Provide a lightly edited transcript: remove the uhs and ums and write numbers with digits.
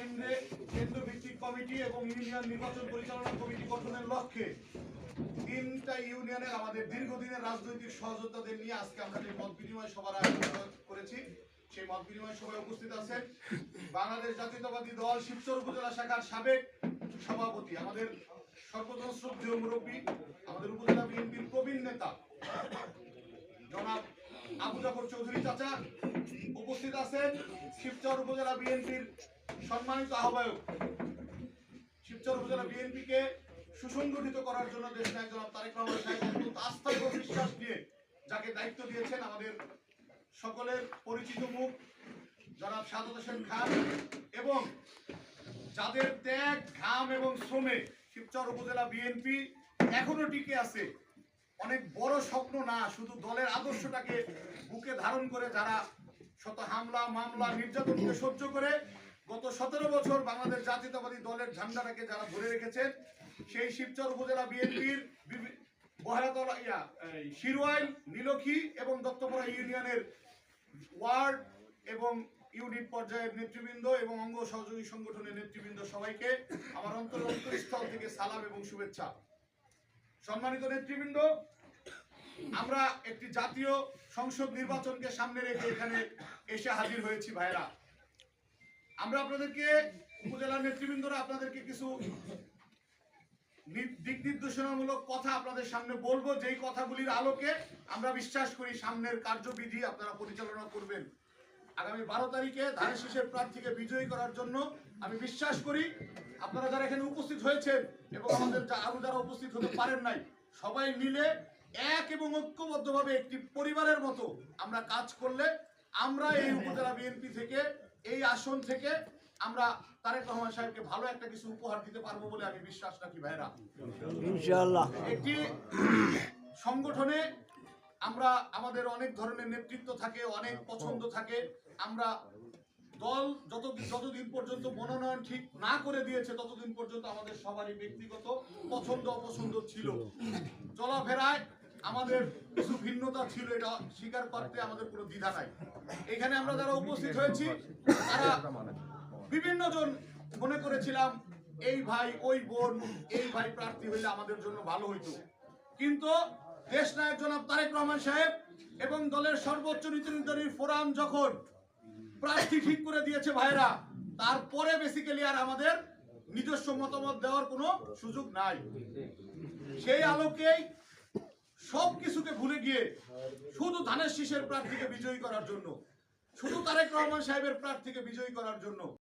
কেন্দ্রভিত্তিক committee এবং union নির্বাচন পরিচালনা কমিটি গঠনের লক্ষ্যে 3টা ইউনিয়নের আমাদের দীর্ঘদিনের রাজনৈতিক সহযোদ্ধাদের নিয়ে আজকে আমরা যে মত বিনিময় সভার আয়োজন করেছি, সেই মত বিনিময় সভায় উপস্থিত আছেন বাংলাদেশ জাতীয়তাবাদী দল শিবচর উপজেলা শাখার সাবেক সভাপতি, আমাদের সর্বজন শ্রদ্ধেয় মুরব্বী, আমাদের উপজেলা বিএনপির প্রবীণ নেতা জনাব আবু জাফর চৌধুরী চাচা। উপস্থিত আছেন শিবচর উপজেলা বিএনপির সম্মানিত আহ্বায়ক, শিবচর উপজেলা বিএনপিকে সুসংগঠিত করার জন্য দেশনায়ক জনাব তারেক রহমান সাহেব অত্যন্ত আস্থা এবং বিশ্বাস নিয়ে যাকে দায়িত্ব দিয়েছেন আমাদের সকলের পরিচিত মুখ জনাব সাদত হোসেন খান, এবং যাদের ত্যাগ ঘাম এবং শ্রমে শিবচর উপজেলা বিএনপি এখনো টিকে আছে। অনেক বড় স্বপ্ন না, শুধু দলের আদর্শটাকে বুকে ধারণ করে যারা শত হামলা মামলা নির্যাতনকে সহ্য করে গত 17 বছর বাংলাদেশ জাতীয়তাবাদী দলের ঝান্ডাটাকে যারা ধরে রেখেছেন, সেই শিবচর উপজেলা বিএনপির বহেরাতলা শিরোয়াইল, নীলক্ষী এবং দত্তপাড়া ইউনিয়নের ওয়ার্ড এবং ইউনিট পর্যায়ের নেতৃবৃন্দ এবং অঙ্গ সহযোগী সংগঠনের নেতৃবৃন্দ সবাইকে আমার অন্তরস্থল থেকে সালাম এবং শুভেচ্ছা। সম্মানিত নেতৃবৃন্দ, আমরা একটি জাতীয় সংসদ নির্বাচনকে সামনে রেখে এখানে এসে হাজির হয়েছি ভাইরা। আমরা আপনাদেরকে উপজেলার নেতৃবৃন্দরা আপনাদেরকে কিছু দিক নির্দেশনামূলক কথা আপনাদের সামনে বলবো, যেই কথাগুলির আলোকে আমরা বিশ্বাস করি সামনের কার্যবিধি আপনারা পরিচালনা করবেন। আগামী 12 তারিখে ধানের শীষের প্রার্থীকে বিজয়ী করার জন্য আমি বিশ্বাস করি আপনারা যারা এখানে উপস্থিত হয়েছেন এবং আমাদের আরো যারা উপস্থিত হতে পারেন নাই, সবাই মিলে এক এবং ঐক্যবদ্ধভাবে একটি পরিবারের মতো আমরা কাজ করলে আমরা এই উপজেলা বিএনপি থেকে, এই আসন থেকে আমরা তারেক রহমান সাহেবকে ভালো একটা কিছু উপহার দিতে পারবো বলে আমি বিশ্বাস রাখি ভাইরা। ইনশাআল্লাহ একটি সংগঠনে আমরা আমাদের অনেক ধরনের নেতৃত্ব থাকে, অনেক পছন্দ থাকে। আমরা দল যতদিন পর্যন্ত মনোনয়ন ঠিক না করে দিয়েছে ততদিন পর্যন্ত আমাদের সবারই ব্যক্তিগত পছন্দ অপছন্দ ছিল, চলাফেরায় আমাদের কিছু ভিন্নতা ছিল, এটা স্বীকার করতে আমাদের কোনো দ্বিধা নাই। এখানে আমরা যারা উপস্থিত হয়েছি তারা বিভিন্ন জন মনে করেছিলাম এই ভাই ওই বোন, এই ভাই প্রার্থী হইলে আমাদের জন্য ভালো হইতো, কিন্তু দেশনায়ক জনাব তারেক রহমান সাহেব এবং দলের সর্বোচ্চ নীতি নির্ধারণী ফোরাম যখন প্রার্থী ঠিক করে দিয়েছে ভাইরা, তারপরে বেসিক্যালি আর আমাদের নিজস্ব মতামত দেওয়ার কোনো সুযোগ নাই। সেই আলোকেই সবকিছুকে ভুলে গিয়ে শুধু ধানের শীষের প্রার্থীকে বিজয়ী করার জন্য, শুধু তারেক রহমান সাহেবের প্রার্থীকে বিজয়ী করার জন্য